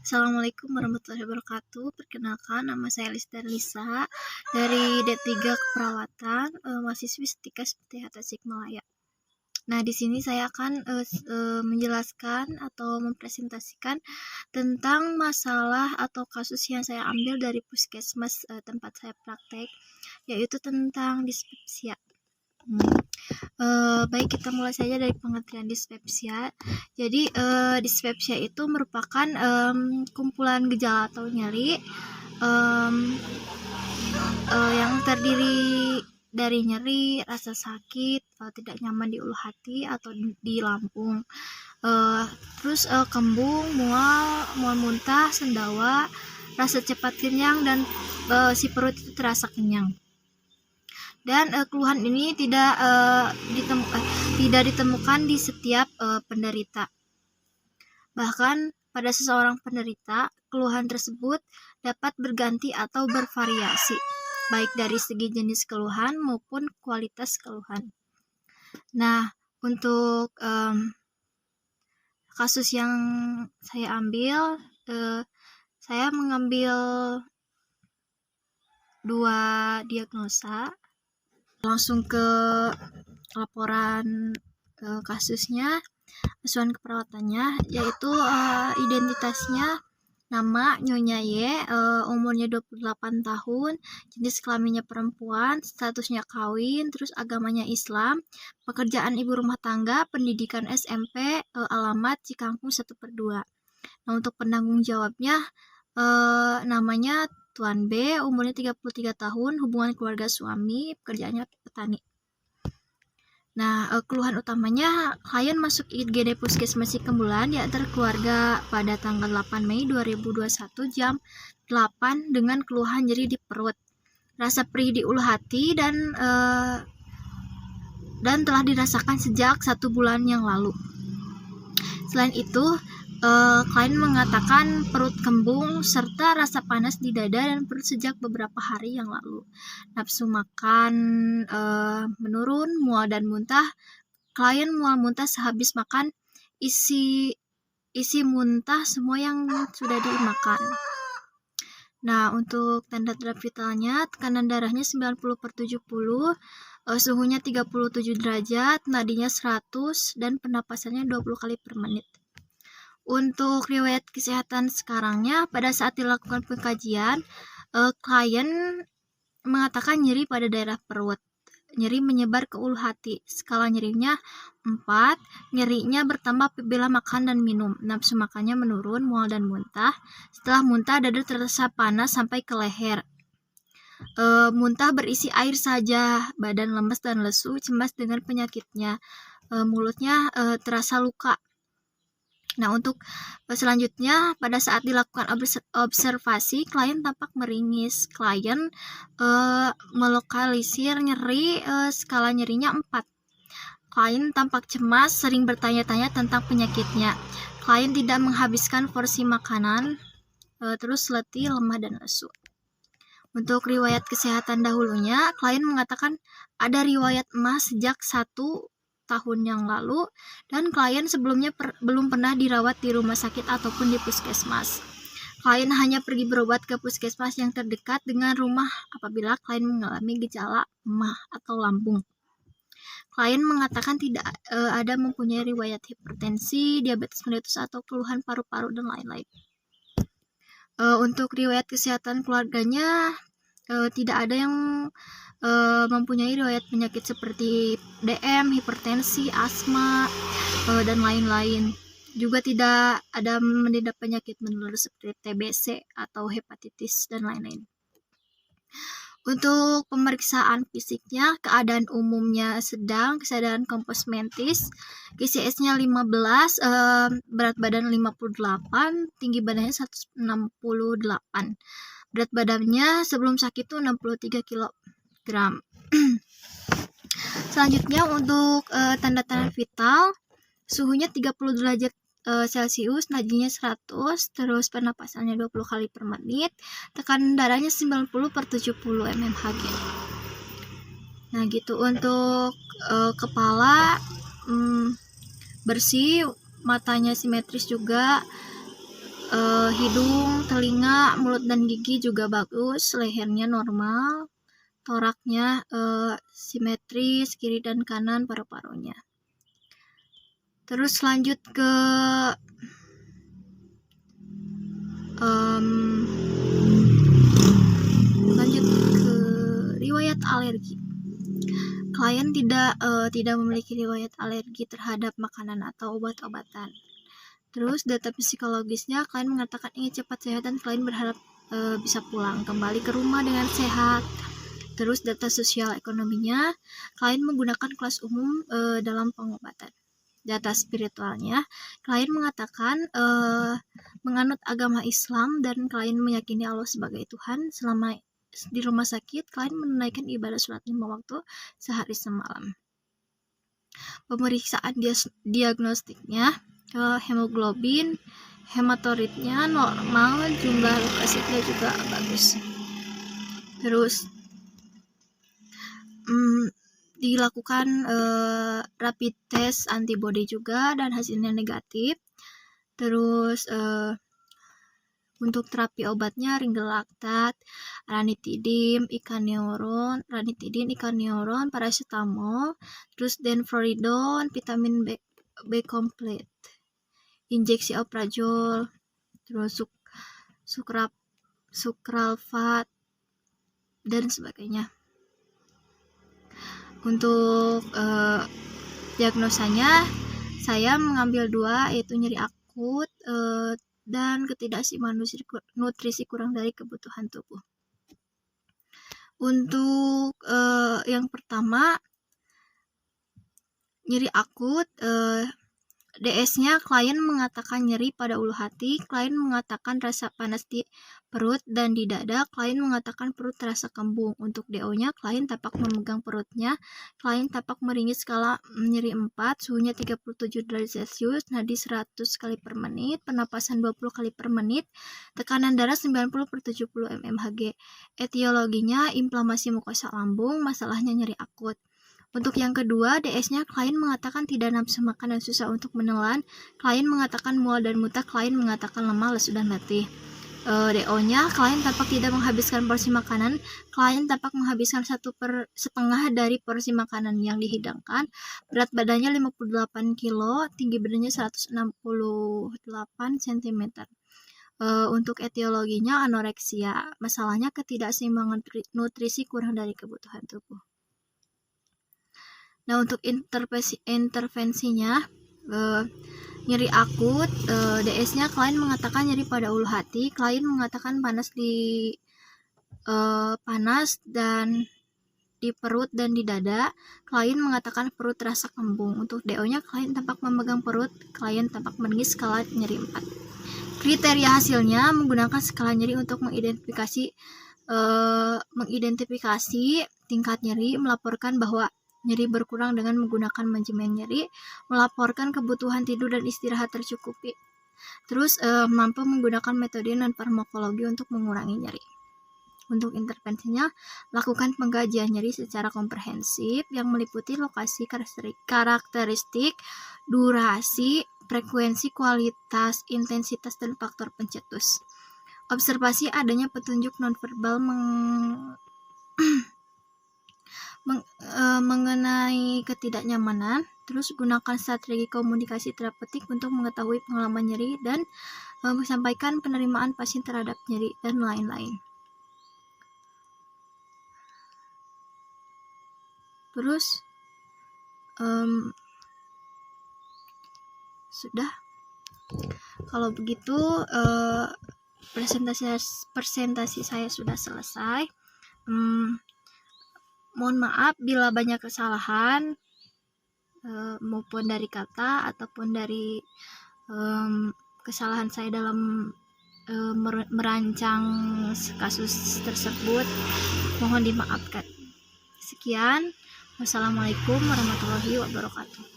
Assalamualaikum warahmatullahi wabarakatuh. Perkenalkan, nama saya Lisa dari D3 Keperawatan, mahasiswi Setika SPTH Tasikmalaya. Nah, di sini saya akan menjelaskan atau mempresentasikan tentang masalah atau kasus yang saya ambil dari puskesmas tempat saya praktek, yaitu tentang dispepsia. Baik, kita mulai saja dari pengertian dispepsia. Jadi dispepsia itu merupakan kumpulan gejala atau nyeri yang terdiri dari nyeri, rasa sakit, tidak nyaman di ulu hati atau di lambung, terus kembung, mual muntah, sendawa, rasa cepat kenyang, dan si perut itu terasa kenyang. Dan keluhan ini tidak ditemukan di setiap penderita. Bahkan pada seseorang penderita, keluhan tersebut dapat berganti atau bervariasi, baik dari segi jenis keluhan maupun kualitas keluhan. Nah, untuk kasus yang saya ambil, saya mengambil 2 diagnosa. Langsung ke laporan kasusnya, asuhan keperawatannya, yaitu identitasnya nama Nyonya Y, umurnya 28 tahun, jenis kelaminnya perempuan, statusnya kawin, terus agamanya Islam, pekerjaan ibu rumah tangga, pendidikan SMP, alamat Cikangkung 1/2. Nah, untuk penanggung jawabnya namanya Tuan B, umurnya 33 tahun, hubungan keluarga suami, pekerjaannya petani. Nah, keluhan utamanya, klien masuk IGD Puskesmas Cikembulan diantar keluarga pada tanggal 8 Mei 2021 jam 8 dengan keluhan nyeri di perut, rasa perih di ulu hati, dan telah dirasakan sejak 1 bulan yang lalu. Selain itu, klien mengatakan perut kembung serta rasa panas di dada dan perut sejak beberapa hari yang lalu. Nafsu makan menurun, mual dan muntah. Klien mual muntah sehabis makan, isi muntah semua yang sudah dimakan. Nah, untuk tanda-tanda vitalnya, tekanan darahnya 90/70, suhunya 37 derajat, nadinya 100, dan pernapasannya 20 kali per menit. Untuk riwayat kesehatan sekarangnya, pada saat dilakukan pengkajian, klien mengatakan nyeri pada daerah perut, nyeri menyebar ke ulu hati, skala nyerinya 4, nyerinya bertambah apabila makan dan minum, nafsu makannya menurun, mual dan muntah, setelah muntah dada terasa panas sampai ke leher, muntah berisi air saja, badan lemes dan lesu, cemas dengan penyakitnya, mulutnya terasa luka. Nah, untuk selanjutnya, pada saat dilakukan observasi, klien tampak meringis. Klien melokalisir nyeri, skala nyerinya 4. Klien tampak cemas, sering bertanya-tanya tentang penyakitnya. Klien tidak menghabiskan porsi makanan, terus letih, lemah, dan lesu. Untuk riwayat kesehatan dahulunya, klien mengatakan ada riwayat emas sejak 1 tahun yang lalu, dan klien sebelumnya belum pernah dirawat di rumah sakit ataupun di puskesmas. Klien hanya pergi berobat ke puskesmas yang terdekat dengan rumah apabila klien mengalami gejala emah atau lambung. Klien mengatakan tidak ada mempunyai riwayat hipertensi, diabetes mellitus atau keluhan paru-paru dan lain-lain. Untuk riwayat kesehatan keluarganya, tidak ada yang mempunyai riwayat penyakit seperti DM, hipertensi, asma, dan lain-lain. Juga tidak ada menderita penyakit menular seperti TBC atau hepatitis dan lain-lain. Untuk pemeriksaan fisiknya, keadaan umumnya sedang, kesadaran komposmentis, GCS-nya 15, berat badan 58, tinggi badannya 168. Berat badannya sebelum sakit itu 63 kg. Selanjutnya, untuk tanda-tanda vital, suhunya 30 derajat Celcius, nadinya 100, terus pernapasannya 20 kali per menit, tekanan darahnya 90/70 mmHg. Nah, gitu. Untuk kepala bersih, matanya simetris juga, hidung, telinga, mulut dan gigi juga bagus, lehernya normal, toraknya simetris kiri dan kanan paru-parunya. Terus lanjut ke riwayat alergi. Klien tidak memiliki riwayat alergi terhadap makanan atau obat-obatan. Terus data psikologisnya, klien mengatakan ingin cepat sehat dan klien berharap bisa pulang kembali ke rumah dengan sehat. Terus data sosial ekonominya, klien menggunakan kelas umum dalam pengobatan. Data spiritualnya, klien mengatakan menganut agama Islam dan klien meyakini Allah sebagai Tuhan. Selama di rumah sakit, klien menunaikan ibadah sholat 5 waktu sehari semalam. Pemeriksaan diagnostiknya, hemoglobin, hematoritnya normal, jumlah leukositnya juga bagus. Terus dilakukan rapid test antibody juga dan hasilnya negatif. Terus untuk terapi obatnya ringelactat, ranitidin, ikaneoron, paracetamol, terus denfluridon, vitamin B komplit, injeksi oprazol, terus sukralfat dan sebagainya. Untuk diagnosanya saya mengambil 2, yaitu nyeri akut dan ketidakseimbang nutrisi kurang dari kebutuhan tubuh. Untuk yang pertama, nyeri akut, DS-nya klien mengatakan nyeri pada ulu hati, klien mengatakan rasa panas di perut dan di dada, klien mengatakan perut terasa kembung. Untuk DO-nya, klien tampak memegang perutnya, klien tampak meringis skala nyeri 4, suhunya 37 derajat Celcius, nadi 100 kali per menit, pernapasan 20 kali per menit, tekanan darah 90/70 mmHg. Etiologinya inflamasi mukosa lambung, masalahnya nyeri akut. Untuk yang kedua, DS-nya klien mengatakan tidak nafsu makan dan susah untuk menelan, klien mengatakan mual dan muntah, klien mengatakan lemah, lesu dan letih. DO-nya, klien tampak tidak menghabiskan porsi makanan, klien tampak menghabiskan 1/2 dari porsi makanan yang dihidangkan, berat badannya 58 kg, tinggi badannya 168 cm. Untuk etiologinya anoreksia, masalahnya ketidakseimbangan nutrisi kurang dari kebutuhan tubuh. Nah, untuk intervensinya, nyeri akut, DS-nya klien mengatakan nyeri pada ulu hati, klien mengatakan panas dan di perut dan di dada, klien mengatakan perut terasa kembung. Untuk DO-nya, klien tampak memegang perut, klien tampak meringis skala nyeri 4. Kriteria hasilnya menggunakan skala nyeri untuk mengidentifikasi tingkat nyeri, melaporkan bahwa nyeri berkurang dengan menggunakan manajemen nyeri, melaporkan kebutuhan tidur dan istirahat tercukupi. Terus mampu menggunakan metode non farmakologi untuk mengurangi nyeri. Untuk intervensinya, lakukan pengkajian nyeri secara komprehensif yang meliputi lokasi, karakteristik, durasi, frekuensi, kualitas, intensitas, dan faktor pencetus. Observasi adanya petunjuk nonverbal mengenai ketidaknyamanan. Terus gunakan strategi komunikasi terapeutik untuk mengetahui pengalaman nyeri dan sampaikan penerimaan pasien terhadap nyeri dan lain-lain. Terus sudah. Kalau begitu presentasi saya sudah selesai. Mohon maaf bila banyak kesalahan maupun dari kata ataupun dari kesalahan saya dalam merancang kasus tersebut. Mohon dimaafkan. Sekian. Wassalamualaikum warahmatullahi wabarakatuh.